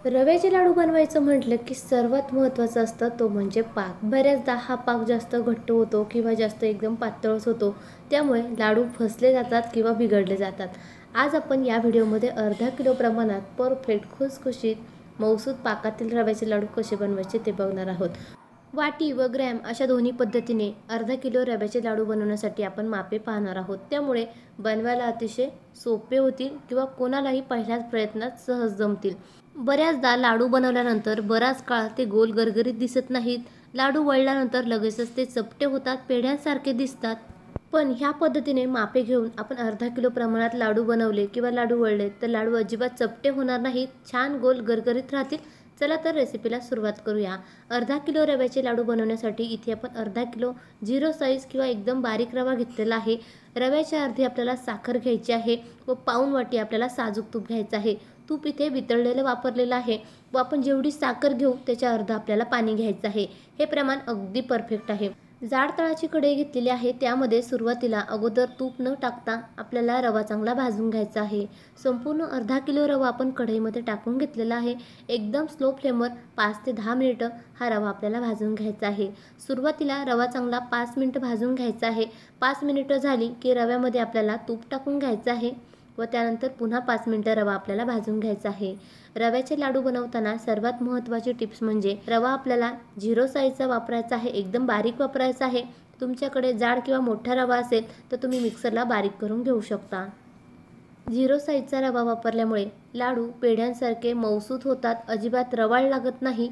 रव्याचे लाडू बनवायचं म्हटलं की सर्वात महत्त्वाचं असतं तो म्हणजे पाक. बऱ्याचदा हा पाक जास्त घट्ट होतो किंवा जास्त एकदम पातळच होतो. त्यामुळे लाडू फसले जातात किंवा बिघडले जातात. आज आपण या व्हिडिओमध्ये अर्धा किलो प्रमाणात परफेक्ट खुसखुशीत मऊसूत पाकातील रव्याचे लाडू कसे बनवायचे ते बघणार आहोत. वाटी व ग्रॅम अशा दोन्ही पद्धतीने अर्धा किलो रव्याचे लाडू बनवण्यासाठी आपण मापे पाहणार आहोत. त्यामुळे बनवायला अतिशय सोपे होतील किंवा कोणालाही पहिल्याच प्रयत्नात सहज जमतील. बऱ्याचदा लाडू बनवल्यानंतर बराच काळ ते गोल गरगरीत दिसत नाहीत. लाडू वळल्यानंतर लगेचच ते चपटे होतात, पेढ्यांसारखे दिसतात. पण ह्या पद्धतीने मापे घेऊन आपण अर्धा किलो प्रमाणात लाडू बनवले किंवा लाडू वळले तर लाडू अजिबात चपटे होणार नाहीत, छान गोल गरगरीत राहतील. चला तर रेसिपीला सुरुवात करूया. अर्धा किलो रव्याचे लाडू बनवण्यासाठी इथे आपण अर्धा किलो 0 साईज किंवा एकदम बारीक रवा घेतलेला आहे. रव्याच्या अर्धी आपल्याला साखर घ्यायची आहे व पाऊण वाटी आपल्याला साजूक तूप घ्यायचं आहे. तूप इथे वितळलेलं वापरलेलं आहे व आपण जेवढी साखर घेऊ त्याच्या अर्धा आपल्याला पाणी घ्यायचं आहे. हे प्रमाण अगदी परफेक्ट आहे. जाड तळाची कढई घेतलेली आहे. त्यामध्ये सुरुवातीला अगोदर तूप न टाकता आपल्याला रवा चांगला भाजून घ्यायचा आहे. संपूर्ण अर्धा किलो रवा आपण कढईमध्ये टाकून घेतलेला आहे. एकदम स्लो फ्लेमवर 5 ते 10 मिनिटं हा रवा आपल्याला भाजून घ्यायचा आहे. सुरुवातीला रवा चांगला 5 मिनिटं भाजून घ्यायचा आहे. 5 मिनिटं झाली की रव्यामध्ये आपल्याला तूप टाकून घ्यायचं आहे व त्यानंतर पुन्हा 5 मिनिटं रवा आपल्याला भाजून घ्यायचा आहे. रव्याचे लाडू बनवताना सर्वात महत्त्वाची टिप्स म्हणजे रवा आपल्याला 0 साईजचा वापरायचा आहे, एकदम बारीक वापरायचा आहे. तुमच्याकडे जाड किंवा मोठा रवा असेल तर तुम्ही मिक्सरला बारीक करून घेऊ शकता. 0 साईजचा रवा वापरल्यामुळे लाडू पेढ्यांसारखे मऊसूत होतात, अजिबात रवाळ लागत नाही.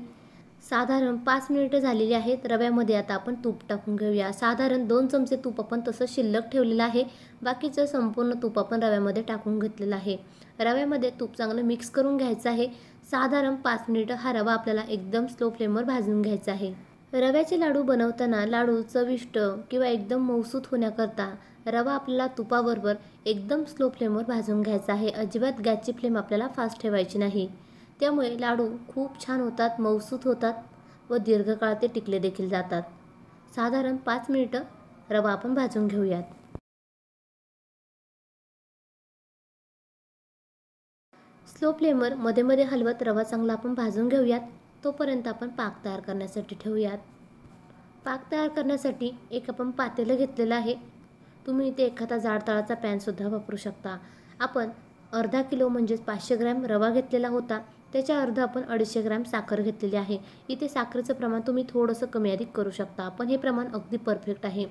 साधारण 5 मिनिटं झालेली आहेत. रव्यामध्ये आता आपण तूप टाकून घेऊया. साधारण 2 चमचे तूप आपण तसं शिल्लक ठेवलेलं आहे. बाकीचं संपूर्ण तूप आपण रव्यामध्ये टाकून घेतलेलं आहे. रव्यामध्ये तूप चांगलं मिक्स करून घ्यायचं आहे. साधारण 5 मिनिटं हा रवा आपल्याला एकदम स्लो फ्लेमवर भाजून घ्यायचा आहे. रव्याचे लाडू बनवताना लाडू चविष्ट किंवा एकदम मऊसूत होण्याकरता रवा आपल्याला तुपाबरोबर एकदम स्लो फ्लेमवर भाजून घ्यायचा आहे. अजिबात गॅसची फ्लेम आपल्याला फास्ट ठेवायची नाही. त्यामुळे लाडू खूप छान होतात, मऊसूत होतात व दीर्घकाळ ते टिकले देखील जातात. साधारण 5 मिनिटं रवा आपण भाजून घेऊयात. स्लो फ्लेमवर मध्ये मध्ये हलवत रवा चांगला आपण भाजून घेऊयात. तोपर्यंत आपण पाक तयार करण्यासाठी ठेवूयात. पाक तयार करण्यासाठी एक आपण पातेलं घेतलेलं आहे. तुम्ही इथे एखादा जाड तळाचा पॅनसुद्धा वापरू शकता. आपण अर्धा किलो म्हणजेच 500 ग्रॅम रवा घेतलेला होता. त्याच्या अर्धा आपण 250 ग्रॅम साखर घेतलेली आहे. इथे साखरेचं प्रमाण तुम्ही थोडंसं कमी अधिक करू शकता, पण हे प्रमाण अगदी परफेक्ट आहे.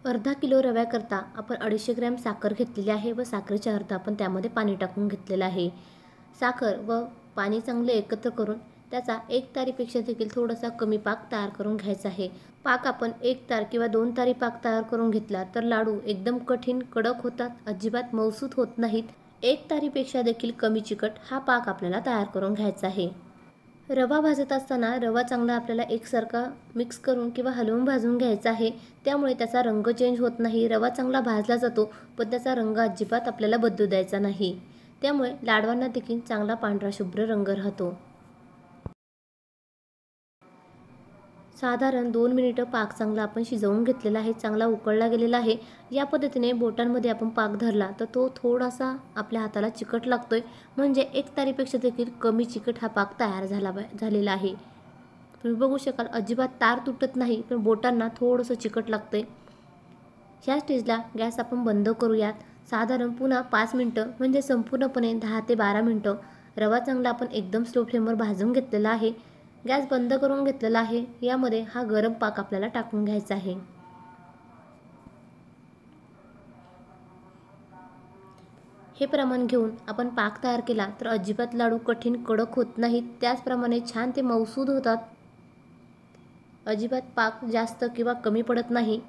अर्धा किलो रव्याकरता आपण 250 ग्रॅम साखर घेतलेली आहे व साखरेच्या अर्धा आपण त्यामध्ये पाणी टाकून घेतलेलं आहे. साखर व पाणी चांगले एकत्र करून त्याचा 1 तारीपेक्षा देखील थोडासा कमी पाक तयार करून घ्यायचा आहे. पाक आपण 1 तार किंवा 2 तारी पाक तयार करून घेतला तर लाडू एकदम कठीण कडक होतात, अजिबात मऊसूत होत नाहीत. 1 तारीपेक्षा देखील कमी चिकट हा पाक आपल्याला तयार करून घ्यायचा आहे. रवा भाजत असताना रवा चांगला आपल्याला एकसारखा मिक्स करून किंवा हलवून भाजून घ्यायचा आहे. त्यामुळे त्याचा रंग चेंज होत नाही. रवा चांगला भाजला जातो पण त्याचा रंग अजिबात आपल्याला बदलू द्यायचा नाही. त्यामुळे लाडवांना देखील चांगला पांढरा शुभ्र रंग राहतो. साधारण 2 मिनिटं पाक चांगला आपण शिजवून घेतलेला आहे. चांगला उकळला गेलेला आहे. या पद्धतीने बोटांमध्ये आपण पाक धरला तर तो थोडासा आपल्या हाताला चिकट लागतोय, म्हणजे 1 तारीपेक्षा देखील कमी चिकट हा पाक तयार झालेला आहे. तुम्ही बघू शकाल अजिबात तार तुटत नाही, पण बोटांना थोडंसं चिकट लागतंय. ह्या स्टेजला गॅस आपण बंद करूयात. साधारण पुन्हा 5 मिनिटं म्हणजे संपूर्णपणे 10 ते 12 मिनिटं रवा चांगला आपण एकदम स्लो फ्लेमवर भाजून घेतलेला आहे. गॅस बंद करून घेतलेला आहे. यामध्ये हा गरम पाक आपल्याला टाकून घ्यायचा आहे. हे प्रमाण घेऊन आपण पाक तयार केला तर अजिबात लाडू कठीण कडक होत नाहीत. त्याचप्रमाणे छान ते मऊसूद होतात. अजिबात पाक जास्त किंवा कमी पडत नाही.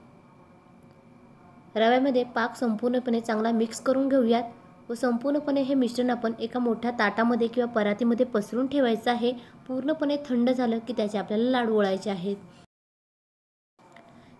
रव्यामध्ये पाक संपूर्णपणे चांगला मिक्स करून घेऊयात व संपूर्णपणे हे मिश्रण आपण एका मोठ्या ताटामध्ये किंवा परातीमध्ये पसरून ठेवायचं आहे. पूर्णपणे थंड झालं की त्याचे आपल्याला लाडू वळायचे आहेत.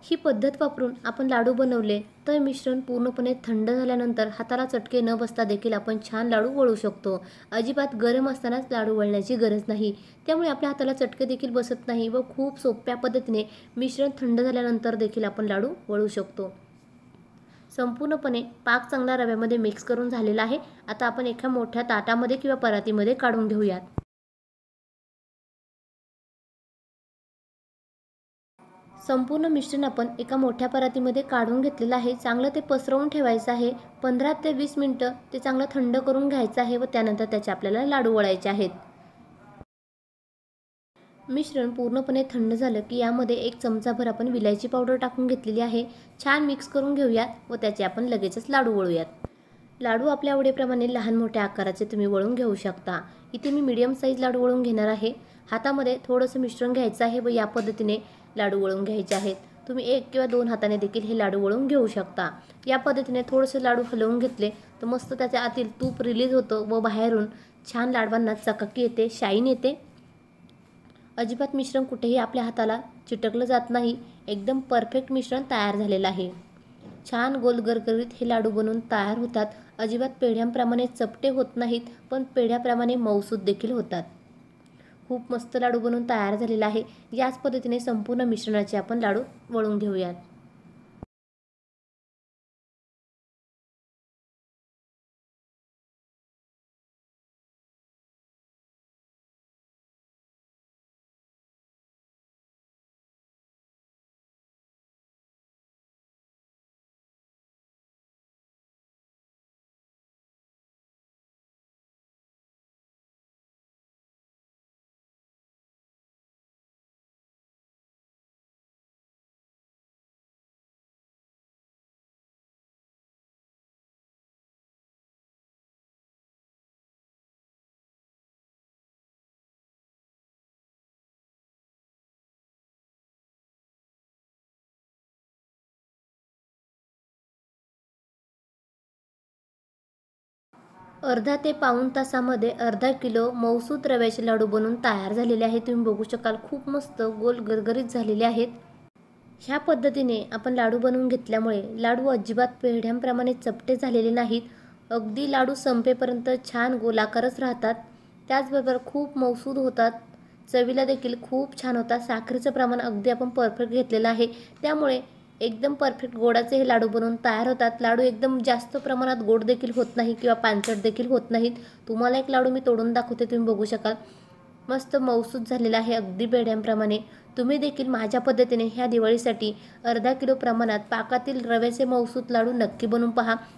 ही पद्धत वापरून आपण लाडू बनवले तर मिश्रण पूर्णपणे थंड झाल्यानंतर हाताला चटके न बसता देखील आपण छान लाडू वळू शकतो. अजिबात गरम असतानाच लाडू वळण्याची गरज नाही. त्यामुळे आपल्या हाताला चटके देखील बसत नाही व खूप सोप्या पद्धतीने मिश्रण थंड झाल्यानंतर देखील आपण लाडू वळू शकतो. संपूर्णपणे पाक चांगला रव्यामध्ये मिक्स करून झालेला आहे. आता आपण एका मोठ्या ताटामध्ये किंवा परातीमध्ये काढून घेऊयात. संपूर्ण मिश्रण आपण एका मोठ्या परातीमध्ये काढून घेतलेलं आहे. चांगलं ते पसरवून ठेवायचं आहे. 15 ते 20 मिनिटं ते चांगलं थंड करून घ्यायचं आहे व त्यानंतर त्याचे आपल्याला लाडू वळायचे आहेत. मिश्रण पूर्णपणे थंड झालं की यामध्ये 1 चमचाभर आपण विलायची पावडर टाकून घेतलेली आहे. छान मिक्स करून घेऊयात व त्याचे आपण लगेचच लाडू वळूयात. लाडू आपल्या आवडीप्रमाणे लहान मोठ्या आकाराचे तुम्ही वळून घेऊ शकता. इथे मी मीडियम साईज लाडू वळून घेणार आहे. हातामध्ये थोडंसं मिश्रण घ्यायचं आहे व या पद्धतीने लाडू वळून घ्यायचे आहेत. तुम्ही 1 किंवा 2 हाताने देखील हे लाडू वळून घेऊ शकता. या पद्धतीने थोडेसे लाडू हलवून घेतले तर मस्त त्याच्या आतील तूप रिलीज होतं व बाहेरून छान लाडवांना चकाकी येते, शाईन येते. अजिबात मिश्रण कुठेही आपल्या हाताला चिटकलं जात नाही. एकदम परफेक्ट मिश्रण तयार झालेलं आहे. छान गोल गरगरीत हे लाडू बनवून तयार होतात. अजिबात पेढ्यांप्रमाणे चपटे होत नाहीत, पण पेढ्याप्रमाणे मऊसूत देखील होतात. खूप मस्त लाडू बनवून तयार झालेला आहे. याच पद्धतीने संपूर्ण मिश्रणाचे आपण लाडू वळून घेऊयात. अर्धा ते पाऊण तासामध्ये अर्धा किलो मऊसूत रव्याचे लाडू बनवून तयार झालेले आहेत. तुम्ही बघू शकाल खूप मस्त गोल गरगरीत झालेले आहेत. ह्या पद्धतीने आपण लाडू बनवून घेतल्यामुळे लाडू अजिबात पेढ्यांप्रमाणे चपटे झालेले नाहीत. अगदी लाडू संपेपर्यंत छान गोलाकारच राहतात. त्याचबरोबर खूप मऊसूद होतात. चवीला देखील खूप छान होतात. साखरेचं प्रमाण अगदी आपण परफेक्ट घेतलेलं आहे. त्यामुळे एकदम परफेक्ट गोडाचे हे लाडू बनवून तयार होतात. लाडू एकदम जास्त प्रमाणात गोड देखील होत नाही किंवा पानसट देखील होत नाहीत. तुम्हाला एक लाडू मी तोडून दाखवते, तुम्ही बघू शकाल. मस्त मऊसूत झालेला आहे अगदी पेढ्यांप्रमाणे. तुम्ही देखील माझ्या पद्धतीने ह्या दिवाळीसाठी अर्धा किलो प्रमाणात पाकातील रव्याचे मऊसूत लाडू नक्की बनवून पहा.